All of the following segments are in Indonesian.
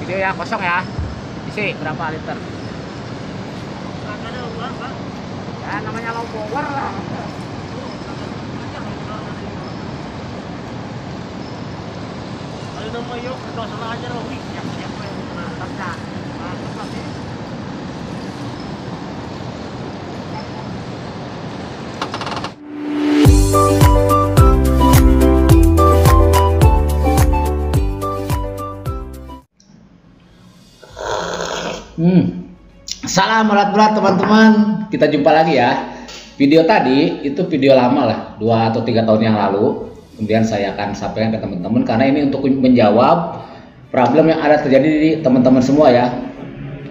Video ya, kosong ya. Isi berapa liter? Ada uang, Pak. Ya namanya low power lah. Kalau nama yuk, dosa aja loh. Siapa yang mantap dah. Mantap sih. Salam berat-berat teman-teman. Kita jumpa lagi ya. Video tadi itu video lama lah, 2 atau 3 tahun yang lalu. Kemudian saya akan sampaikan ke teman-teman karena ini untuk menjawab problem yang ada terjadi di teman-teman semua ya.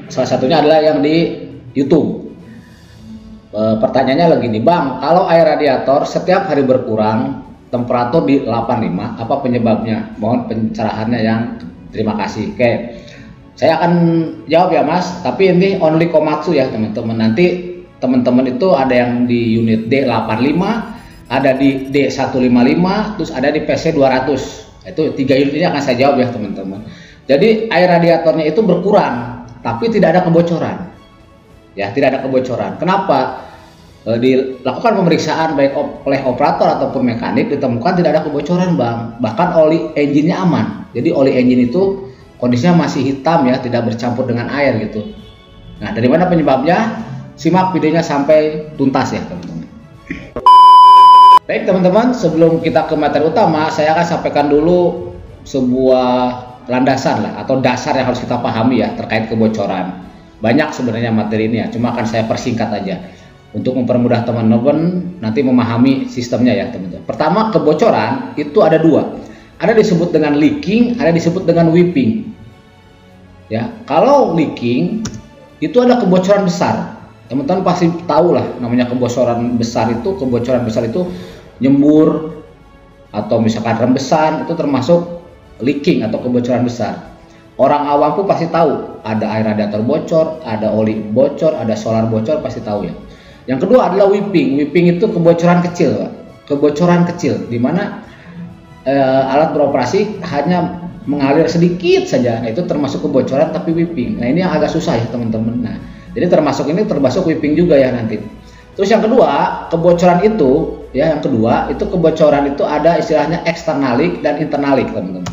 Salah satunya adalah yang di YouTube. Pertanyaannya lagi nih, Bang, kalau air radiator setiap hari berkurang, temperatur di 85, apa penyebabnya? Mohon pencerahannya yang terima kasih. Oke. Saya akan jawab ya Mas, tapi ini only Komatsu ya teman-teman. Nanti teman-teman itu ada yang di unit D85, ada di D155, terus ada di PC200. Itu 3 unit ini akan saya jawab ya teman-teman. Jadi air radiatornya itu berkurang, tapi tidak ada kebocoran. Ya, tidak ada kebocoran. Kenapa? Dilakukan pemeriksaan baik oleh operator ataupun mekanik, ditemukan tidak ada kebocoran Bang. Bahkan oli engine-nya aman. Jadi oli engine itu kondisinya masih hitam ya, tidak bercampur dengan air gitu. Nah, dari mana penyebabnya? Simak videonya sampai tuntas ya teman-teman. Baik teman-teman, sebelum kita ke materi utama, saya akan sampaikan dulu sebuah landasan lah atau dasar yang harus kita pahami ya terkait kebocoran. Banyak sebenarnya materi ini ya, cuma akan saya persingkat aja untuk mempermudah teman-teman nanti memahami sistemnya ya teman-teman. Pertama, kebocoran itu ada 2. Ada disebut dengan leaking, ada disebut dengan weeping. Ya, kalau leaking itu ada kebocoran besar. Teman-teman pasti tahu lah namanya kebocoran besar itu. Kebocoran besar itu nyembur atau misalkan rembesan, itu termasuk leaking atau kebocoran besar. Orang awam pun pasti tahu ada air radiator bocor, ada oli bocor, ada solar bocor, pasti tahu ya. Yang kedua adalah weeping. Weeping itu kebocoran kecil, Pak. Kebocoran kecil di mana alat beroperasi hanya mengalir sedikit saja. Nah, itu termasuk kebocoran tapi weeping. Nah, ini yang agak susah ya teman-teman. Nah, jadi termasuk weeping juga ya nanti. Terus yang kedua, kebocoran itu ya, yang kedua itu kebocoran itu ada istilahnya external leak dan internal leak teman-teman.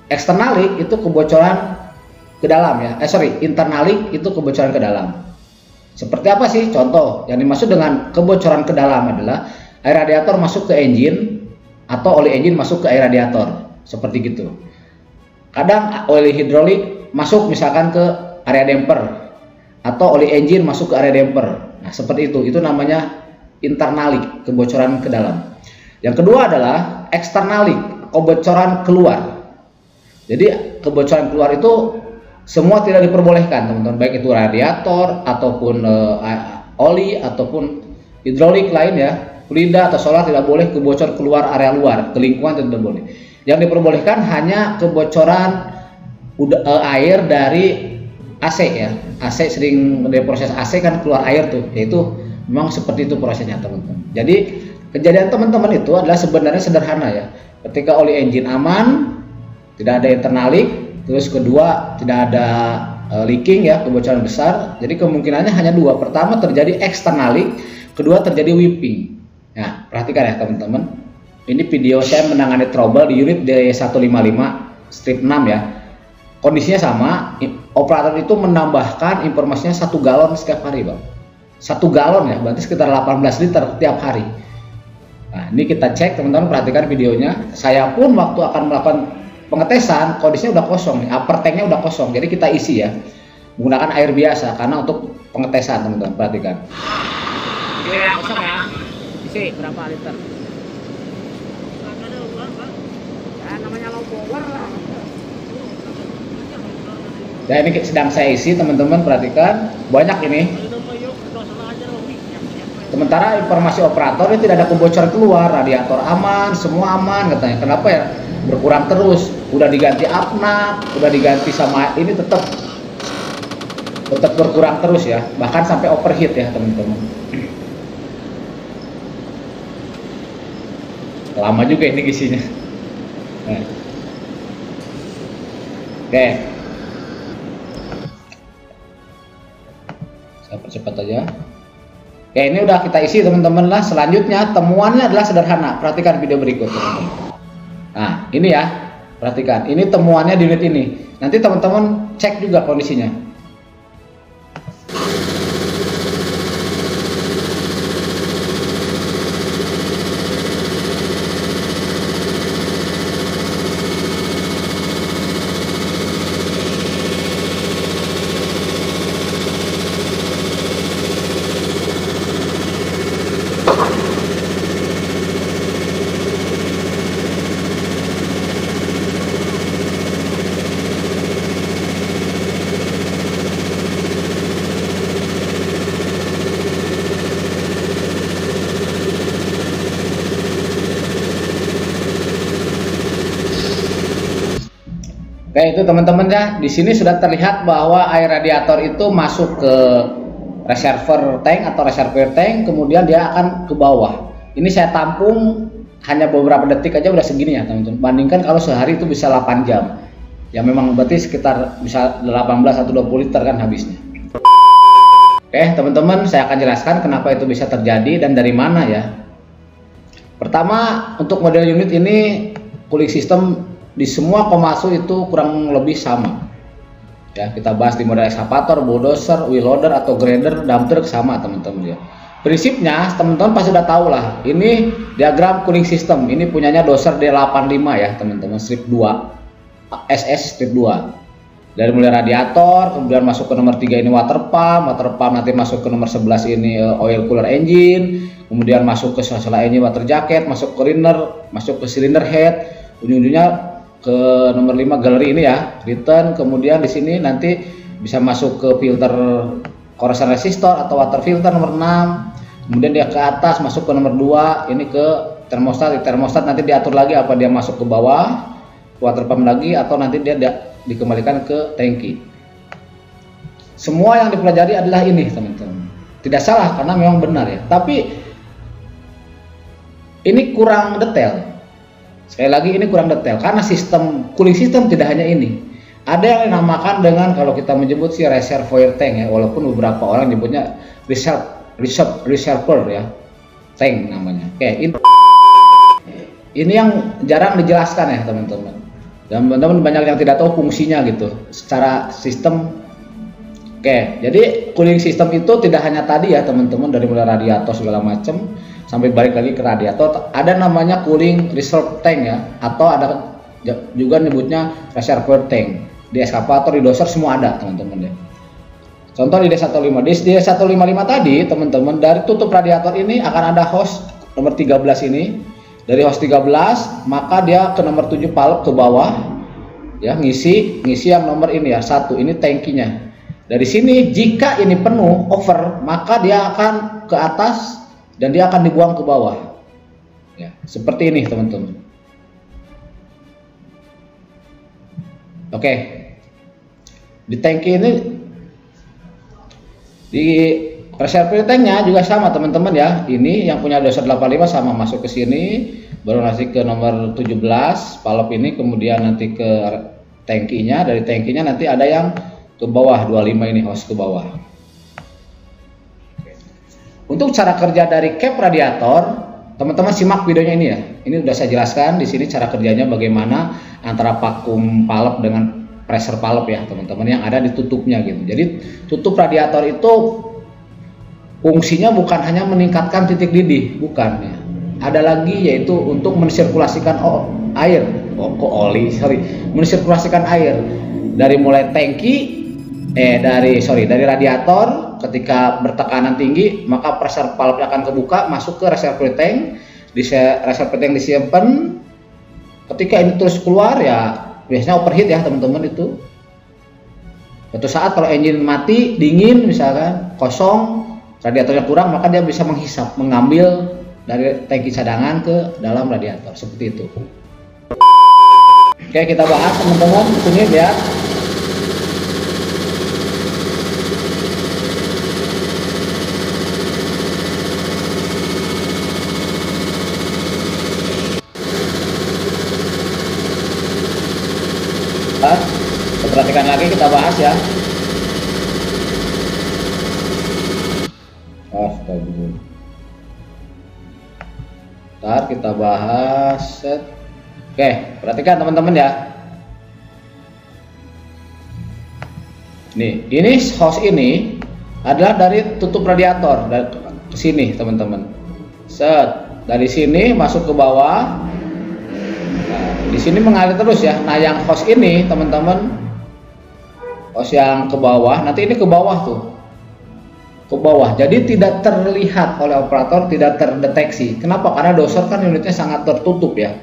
External leak itu kebocoran ke dalam ya. Internal leak itu kebocoran ke dalam. Seperti apa sih? Contoh yang dimaksud dengan kebocoran ke dalam adalah air radiator masuk ke engine atau oli engine masuk ke air radiator, seperti gitu. Kadang oli hidrolik masuk misalkan ke area damper atau oli engine masuk ke area damper. Nah, seperti itu namanya internal leak, kebocoran ke dalam. Yang kedua adalah external leak, kebocoran keluar. Jadi kebocoran keluar itu semua tidak diperbolehkan teman-teman, baik itu radiator ataupun oli ataupun hidrolik lain ya. Fluida atau solar tidak boleh kebocor keluar area luar, ke lingkungan tidak boleh. Yang diperbolehkan hanya kebocoran air dari AC ya. AC sering dari proses AC kan keluar air tuh, yaitu memang seperti itu prosesnya teman-teman. Jadi kejadian teman-teman itu adalah sebenarnya sederhana ya. Ketika oli engine aman, tidak ada internal leak, terus kedua tidak ada leaking ya, kebocoran besar. Jadi kemungkinannya hanya 2. Pertama terjadi external leak, kedua terjadi weeping. Nah, perhatikan ya teman-teman. Ini video saya menangani trouble di unit D155 strip 6 ya. Kondisinya sama, operator itu menambahkan informasinya 1 galon setiap hari, Bang. 1 galon ya, berarti sekitar 18 liter tiap hari. Nah, ini kita cek teman-teman, perhatikan videonya. Saya pun waktu akan melakukan pengetesan, kondisinya udah kosong nih, upper tanknya udah kosong. Jadi kita isi ya, menggunakan air biasa karena untuk pengetesan teman-teman, perhatikan. Ya, kosong ya. Isi berapa liter? Ada uang, Pak. Ya namanya low power lah. Ya, ini sedang saya isi teman-teman, perhatikan banyak ini. Sementara informasi operator ini tidak ada kebocoran keluar, radiator aman, semua aman katanya. Kenapa ya berkurang terus? Udah diganti apnak, udah diganti sama ini tetap berkurang terus ya, bahkan sampai overheat ya teman-teman. Lama juga ini isinya. Nah. Oke, cepat aja. Oke, ini udah kita isi teman-teman lah. Selanjutnya temuannya adalah sederhana. Perhatikan video berikut teman-teman. Nah ini ya, perhatikan. Ini temuannya di unit ini. Nanti teman-teman cek juga kondisinya. Oke, itu teman-teman ya. Di sini sudah terlihat bahwa air radiator itu masuk ke reservoir tank atau reservoir tank, kemudian dia akan ke bawah. Ini saya tampung hanya beberapa detik aja udah segini ya teman-teman. Bandingkan kalau sehari itu bisa 8 jam. Ya memang berarti sekitar bisa 18 atau 20 liter kan habisnya. Oke, teman-teman, saya akan jelaskan kenapa itu bisa terjadi dan dari mana ya. Pertama, untuk model unit ini cooling system di semua Komatsu itu kurang lebih sama. Ya, kita bahas di model ekskavator, bulldozer, wheel loader atau grader, dump truck sama teman-teman ya. Prinsipnya teman-teman pasti sudah tahu lah. Ini diagram cooling system. Ini punyanya doser D85 ya teman-teman, strip 2. SS strip 2. Dari mulai radiator, kemudian masuk ke nomor 3 ini water pump nanti masuk ke nomor 11 ini oil cooler engine, kemudian masuk ke sela-sela engine water jacket, masuk ke liner, masuk ke cylinder head, ujung-ujungnya ke nomor 5 gallery ini ya, return. Kemudian di sini nanti bisa masuk ke filter corrosion resistor atau water filter nomor 6. Kemudian dia ke atas masuk ke nomor 2 ini ke termostat. Di termostat nanti diatur lagi apa dia masuk ke bawah, water pump lagi, atau nanti dia dikembalikan ke tangki. Semua yang dipelajari adalah ini teman-teman. Tidak salah karena memang benar ya. Tapi ini kurang detail. Sekali lagi ini kurang detail karena sistem cooling system tidak hanya ini. Ada yang dinamakan dengan, kalau kita menyebut si reservoir tank ya, walaupun beberapa orang nyebutnya reservoir ya, tank namanya. Oke, ini yang jarang dijelaskan ya teman-teman. Dan teman-teman banyak yang tidak tahu fungsinya gitu secara sistem. Oke, jadi cooling system itu tidak hanya tadi ya teman-teman, dari mulai radiator segala macam sampai balik lagi ke radiator, ada namanya cooling reserve tank ya, atau ada juga nyebutnya reservoir tank. Di ekskavator, di doser semua ada teman-teman ya. Contoh di D155, di D155 tadi teman-teman, dari tutup radiator ini akan ada hose nomor 13 ini. Dari hose 13 maka dia ke nomor 7 valve ke bawah ya, ngisi yang nomor ini ya, 1 ini tangkinya. Dari sini jika ini penuh over, maka dia akan ke atas dan dia akan dibuang ke bawah ya, seperti ini teman-teman. Oke, di tangki ini, di reservoir tanknya juga sama teman-teman ya. Ini yang punya doser 85 sama, masuk ke sini baru nanti ke nomor 17 valve ini, kemudian nanti ke tangkinya. Dari tangkinya nanti ada yang ke bawah 25 ini, hose ke bawah. Untuk cara kerja dari cap radiator, teman-teman simak videonya ini ya. Ini udah saya jelaskan di sini cara kerjanya bagaimana antara vakum valve dengan pressure valve ya teman-teman, yang ada di tutupnya gitu. Jadi tutup radiator itu fungsinya bukan hanya meningkatkan titik didih, bukan ya. Ada lagi yaitu untuk mensirkulasikan mensirkulasikan air dari mulai tangki dari radiator. Ketika bertekanan tinggi maka pressure valve akan kebuka, masuk ke reservoir tank. Di reservoir tank disimpan. Ketika ini terus keluar ya biasanya overheat ya teman-teman. Itu suatu saat kalau engine mati, dingin misalkan, kosong, radiatornya kurang, maka dia bisa menghisap, mengambil dari tangki cadangan ke dalam radiator, seperti itu. Oke, kita bahas teman-teman ini ya. Perhatikan lagi, kita bahas ya. off dulu. Ntar kita bahas set. Oke, perhatikan teman-teman ya. Nih, ini hose ini adalah dari tutup radiator dari ke sini teman-teman. Set, dari sini masuk ke bawah. Nah, di sini mengalir terus ya. Nah, yang hose ini teman-teman, hose yang ke bawah, nanti ini ke bawah tuh. Ke bawah. Jadi tidak terlihat oleh operator, tidak terdeteksi. Kenapa? Karena doser kan unitnya sangat tertutup ya.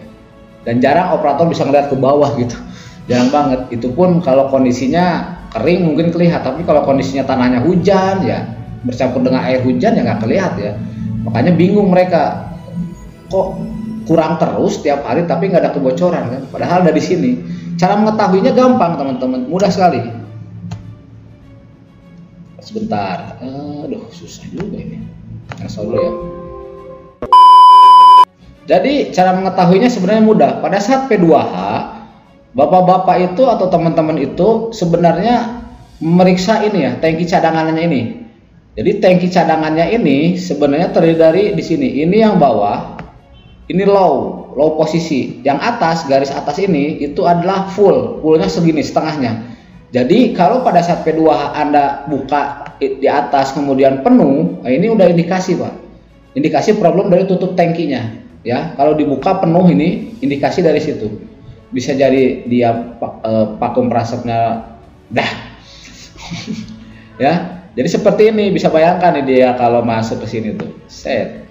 Dan jarang operator bisa ngeliat ke bawah gitu. Jarang banget. Itu pun kalau kondisinya kering mungkin kelihatan, tapi kalau kondisinya tanahnya hujan ya, bercampur dengan air hujan ya nggak kelihatan ya. Makanya bingung mereka, kok kurang terus tiap hari tapi nggak ada kebocoran kan? Padahal dari sini cara mengetahuinya gampang teman-teman, mudah sekali. Sebentar, aduh susah juga ini. Cancel dulu ya. Jadi cara mengetahuinya sebenarnya mudah. Pada saat P2H, bapak-bapak itu atau teman-teman itu sebenarnya memeriksa ini ya, tangki cadangannya ini. Jadi tangki cadangannya ini sebenarnya terdiri dari di sini. Ini yang bawah, ini low posisi. Yang atas, garis atas ini itu adalah fullnya segini setengahnya. Jadi kalau pada saat P2H Anda buka di atas kemudian penuh, nah ini udah indikasi Pak. Indikasi problem dari tutup tangkinya. Ya, kalau dibuka penuh ini indikasi dari situ. Bisa jadi dia vakum prasepnya dah. Ya, jadi seperti ini bisa bayangkan nih dia kalau masuk ke sini tuh. Set.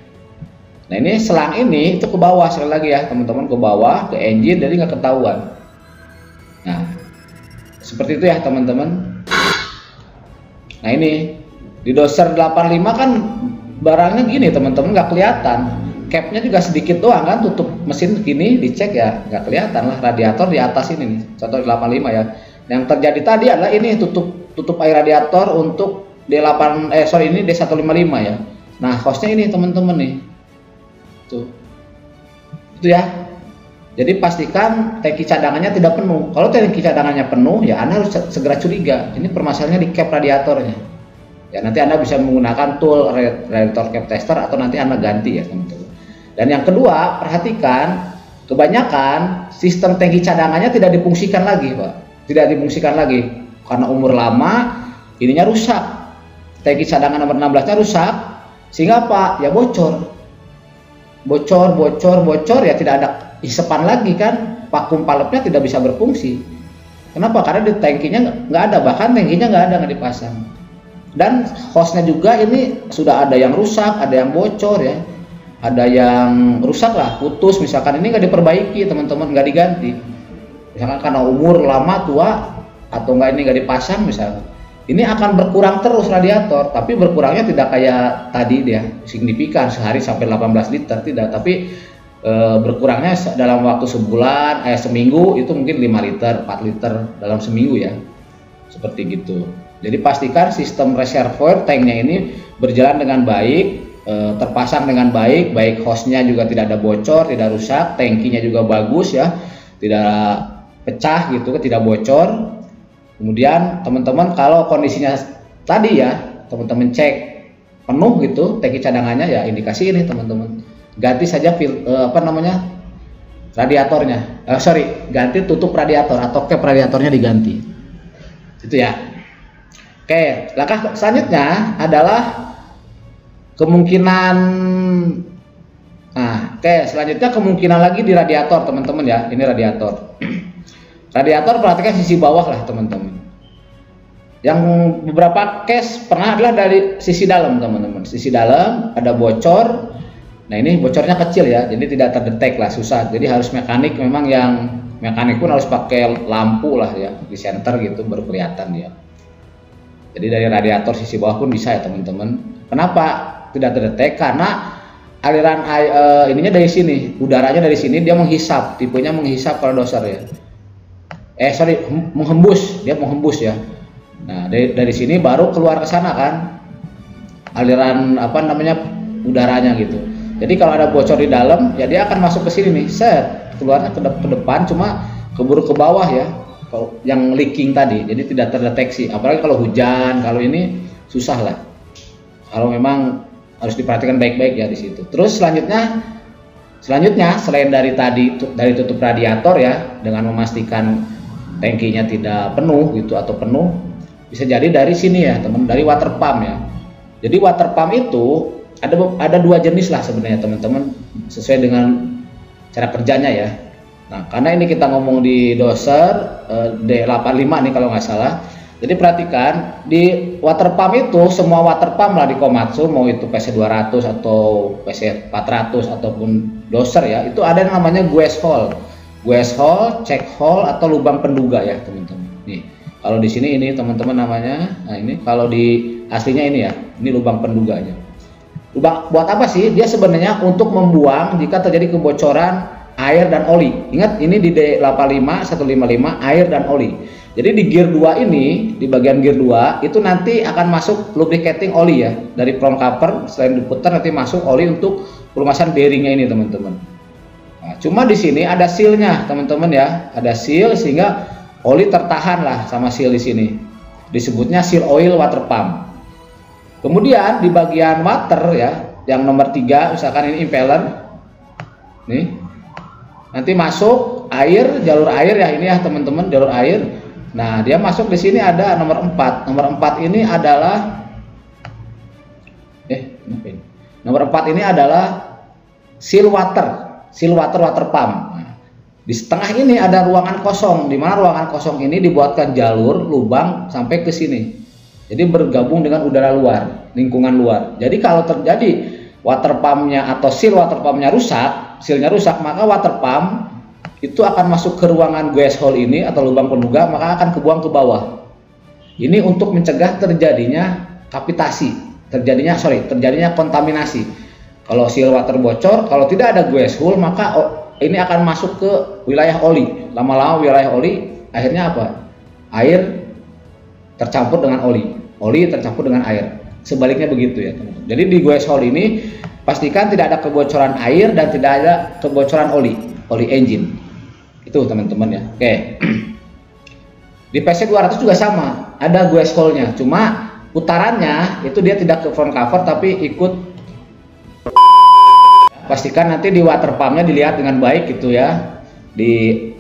Nah, ini selang ini itu ke bawah sekali lagi ya, teman-teman, ke bawah ke engine jadi nggak ketahuan. Nah, seperti itu ya, teman-teman. Nah, ini di doser 85 kan barangnya gini, teman-teman, nggak kelihatan. Capnya juga sedikit doang kan, tutup mesin gini dicek ya nggak kelihatan lah, radiator di atas ini nih, contoh 85 ya. Yang terjadi tadi adalah ini tutup air radiator untuk ini D155 ya. Nah, hostnya ini teman-teman nih tuh, itu ya. Jadi pastikan tangki cadangannya tidak penuh. Kalau tangki cadangannya penuh ya Anda harus segera curiga, ini permasalahannya di cap radiatornya ya. Nanti Anda bisa menggunakan tool radiator cap tester atau nanti Anda ganti ya teman-teman. Dan yang kedua, perhatikan, kebanyakan sistem tangki cadangannya tidak difungsikan lagi, Pak. Tidak difungsikan lagi karena umur lama, ininya rusak. Tangki cadangan nomor 16-nya rusak, sehingga apa? Ya bocor. Bocor ya, tidak ada hisepan lagi kan, vakum palepnya tidak bisa berfungsi. Kenapa? Karena di tangkinya nggak ada, bahkan tangkinya nggak dipasang. Dan hostnya juga ini sudah ada yang rusak, ada yang bocor ya. Ada yang rusak lah, putus misalkan, ini nggak diperbaiki teman-teman, nggak diganti. Misalkan karena umur lama, tua, atau nggak ini nggak dipasang misalnya, ini akan berkurang terus radiator. Tapi berkurangnya tidak kayak tadi dia signifikan sehari sampai 18 liter, tidak. Tapi berkurangnya dalam waktu sebulan, seminggu itu mungkin 5 liter, 4 liter dalam seminggu ya, seperti gitu. Jadi pastikan sistem reservoir tanknya ini berjalan dengan baik, terpasang dengan baik hostnya juga tidak ada bocor, tidak rusak, tangkinya juga bagus ya, tidak pecah gitu, tidak bocor. Kemudian teman-teman kalau kondisinya tadi ya, teman-teman cek penuh gitu tangki cadangannya ya, indikasi ini teman-teman. Ganti saja radiatornya. Ganti tutup radiator atau cap radiatornya diganti. Itu ya. Oke, langkah selanjutnya adalah kemungkinan. Nah, selanjutnya kemungkinan lagi di radiator, teman-teman ya. Ini radiator. Radiator perhatikan sisi bawah lah, teman-teman. Yang beberapa case pernah adalah dari sisi dalam, teman-teman. Sisi dalam ada bocor. Nah, ini bocornya kecil ya, jadi tidak terdetek lah, susah. Jadi harus mekanik, memang yang mekanik pun harus pakai lampu lah ya, di center gitu baru kelihatan dia. Jadi dari radiator sisi bawah pun bisa ya, teman-teman. Kenapa tidak terdetek? Karena aliran ininya dari sini, udaranya dari sini, dia menghisap, tipenya menghisap kalau doser ya. Menghembus, dia menghembus ya. Nah, dari sini baru keluar ke sana kan, aliran udaranya gitu. Jadi kalau ada bocor di dalam, ya dia akan masuk ke sini nih, keluarnya ke depan, cuma keburu ke bawah ya. Kalau yang leaking tadi, jadi tidak terdeteksi. Apalagi kalau hujan, kalau ini susah lah. Kalau memang harus diperhatikan baik-baik ya di situ. Terus selanjutnya selain dari tutup radiator ya, dengan memastikan tangkinya tidak penuh gitu atau penuh, bisa jadi dari sini ya teman, dari water pump ya. Jadi water pump itu ada dua jenis lah sebenarnya teman-teman, sesuai dengan cara kerjanya ya. Nah, karena ini kita ngomong di doser D85 nih kalau nggak salah. Jadi perhatikan di water pump itu, semua water pump lah di Komatsu, mau itu PC200 atau PC400 ataupun doser ya, itu ada yang namanya guest hole, check hole atau lubang penduga ya teman-teman. Nih, kalau di sini ini teman-teman namanya, nah ini kalau di aslinya ini ya, ini lubang penduganya. Lubang buat apa sih? Dia sebenarnya untuk membuang jika terjadi kebocoran air dan oli. Ingat ini di D85 155 air dan oli. Jadi di gear 2 ini, di bagian gear 2 itu nanti akan masuk lubricating oli ya. Dari front cover selain diputar nanti masuk oli untuk pelumasan bearingnya ini teman-teman. Nah, cuma di sini ada sealnya teman-teman ya, ada seal sehingga oli tertahan lah sama seal di sini. Disebutnya seal oil water pump. Kemudian di bagian water ya, yang nomor 3 misalkan ini impeller. Nih. Nanti masuk air, jalur air ya ini ya teman-teman, jalur air. Nah, dia masuk di sini ada nomor 4. Nomor 4 ini adalah nomor 4 ini adalah seal water pump. Nah, di setengah ini ada ruangan kosong, di mana ruangan kosong ini dibuatkan jalur lubang sampai ke sini. Jadi bergabung dengan udara luar, lingkungan luar. Jadi kalau terjadi water pumpnya atau seal water pumpnya rusak, sealnya rusak, maka water pump itu akan masuk ke ruangan gas hole ini atau lubang penduga, maka akan kebuang ke bawah. Ini untuk mencegah terjadinya terjadinya kontaminasi. Kalau seal water bocor, kalau tidak ada gas hole, maka ini akan masuk ke wilayah oli. Lama-lama wilayah oli akhirnya apa? Air tercampur dengan oli tercampur dengan air. Sebaliknya begitu ya teman-teman. Jadi di gas hole ini pastikan tidak ada kebocoran air dan tidak ada kebocoran oli engine. Itu teman-teman ya. Oke. Di PC200 juga sama, ada gas hole-nya. Cuma putarannya itu dia tidak ke front cover tapi ikut. Pastikan nanti di water pump-nya dilihat dengan baik gitu ya. Di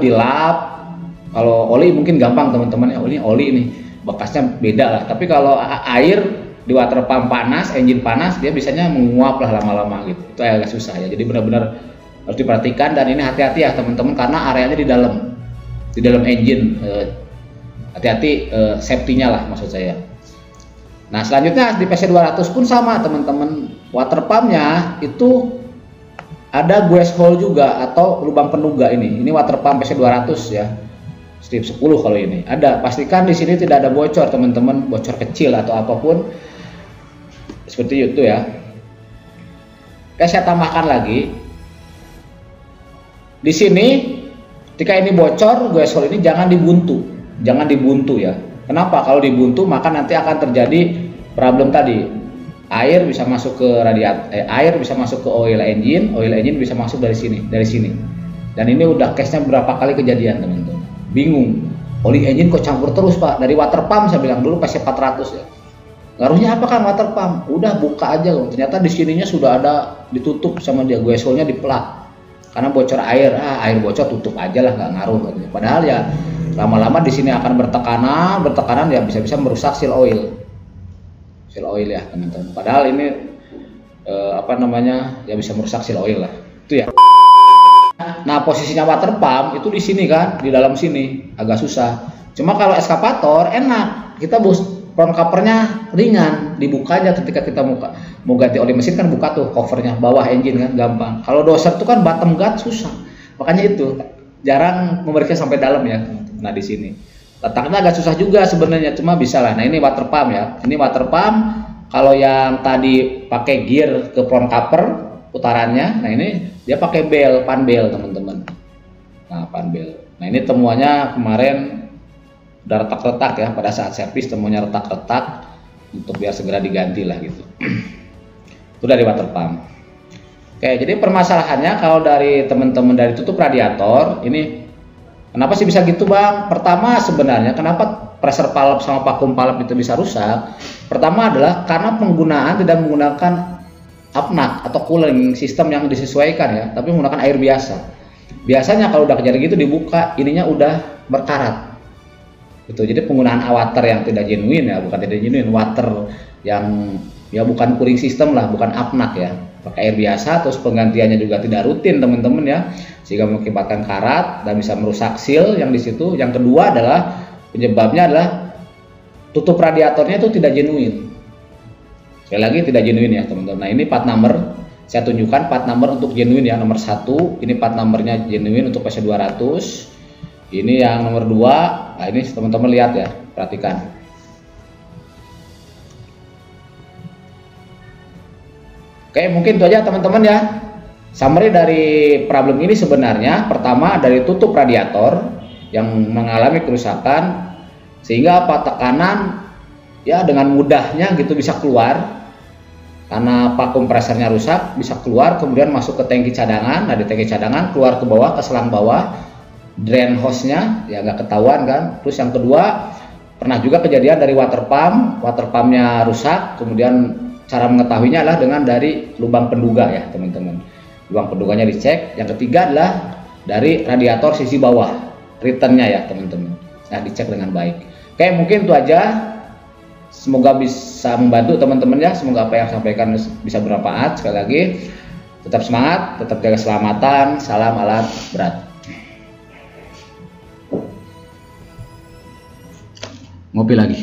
di lap. Kalau oli mungkin gampang teman-teman ya. Oli ini bekasnya beda lah. Tapi kalau air di water pump panas, engine panas, dia biasanya menguap lah lama-lama gitu. Itu agak susah ya. Jadi benar-benar harus diperhatikan, dan ini hati-hati ya teman-teman karena areanya di dalam engine. Hati-hati safety-nya lah maksud saya. Nah, selanjutnya di PC200 pun sama teman-teman. Water pump-nya itu ada gas hole juga atau lubang penduga ini. Ini water pump PC200 ya. Strip 10 kalau ini. Ada, pastikan di sini tidak ada bocor teman-teman, bocor kecil atau apapun. Seperti itu ya. Oke, saya tambahkan lagi. Di sini ketika ini bocor, gas hole ini jangan dibuntu ya. Kenapa? Kalau dibuntu maka nanti akan terjadi problem tadi. Air bisa masuk ke air bisa masuk ke oil engine bisa masuk dari sini. Dan ini udah case-nya berapa kali kejadian teman-teman. Bingung. Oli engine kok campur terus Pak. Dari water pump saya bilang dulu PC400 ya. Ngaruhnya apa kan water pump? Udah buka aja loh. Ternyata di sininya sudah ada ditutup sama dia, gas hole-nya dipelak. Karena bocor air, air bocor tutup aja lah, nggak ngaruh. Padahal ya lama-lama di sini akan bertekanan ya bisa-bisa merusak seal oil ya teman-teman. Padahal ini ya bisa merusak seal oil lah. Itu ya. Nah, posisinya water pump itu di sini kan, di dalam sini agak susah. Cuma kalau eskavator enak, kita front covernya ringan, dibuka aja ketika kita mau ganti oli mesin kan buka tuh covernya bawah engine kan gampang. Kalau doser tuh kan bottom guard susah, makanya itu jarang memberikan sampai dalam ya. Nah di sini letaknya agak susah juga sebenarnya, cuma bisa lah. Nah ini water pump ya, ini water pump. Kalau yang tadi pakai gear ke front cover putarannya, nah ini dia pakai pan bel teman-teman. Nah pan bel. Nah ini temuannya kemarin udah retak-retak ya, pada saat servis temunya retak-retak, untuk biar segera diganti lah gitu. Itu dari water pump. Oke, jadi permasalahannya kalau dari teman-teman dari tutup radiator ini, kenapa sih bisa gitu Bang? Pertama sebenarnya kenapa pressure valve sama vacuum valve itu bisa rusak? Pertama adalah karena penggunaan tidak menggunakan apnak atau cooling system yang disesuaikan ya, tapi menggunakan air biasa. Biasanya kalau udah kejadian gitu dibuka, ininya udah berkarat. Gitu. Jadi penggunaan water yang tidak genuine ya, bukan tidak genuine, water yang ya bukan cooling system lah, bukan apnak ya. Pakai air biasa, terus penggantiannya juga tidak rutin teman-teman ya, sehingga mengakibatkan karat dan bisa merusak seal yang di situ. Yang kedua adalah penyebabnya adalah tutup radiatornya itu tidak genuine. Sekali lagi tidak genuine ya teman-teman. Nah ini part number, saya tunjukkan part number untuk genuine ya. Nomor 1 ini part numbernya genuine untuk PC200. Ini yang nomor 2. Nah ini teman-teman lihat ya, perhatikan. Oke, mungkin itu aja teman-teman ya. Summary dari problem ini sebenarnya pertama dari tutup radiator yang mengalami kerusakan sehingga tekanan ya dengan mudahnya gitu bisa keluar karena vakum pressernya rusak, bisa keluar kemudian masuk ke tangki cadangan. Nah di tangki cadangan keluar ke bawah, ke selang bawah, drain hose-nya ya nggak ketahuan kan. Terus yang kedua pernah juga kejadian dari water pumpnya rusak, kemudian cara mengetahuinya adalah dengan dari lubang penduga ya teman-teman. Lubang penduganya dicek. Yang ketiga adalah dari radiator sisi bawah, returnnya ya teman-teman. Nah dicek dengan baik. Oke, mungkin itu aja. Semoga bisa membantu teman-teman ya. Semoga apa yang saya sampaikan bisa bermanfaat. Sekali lagi tetap semangat, tetap jaga keselamatan. Salam alat berat. Ngopi lagi.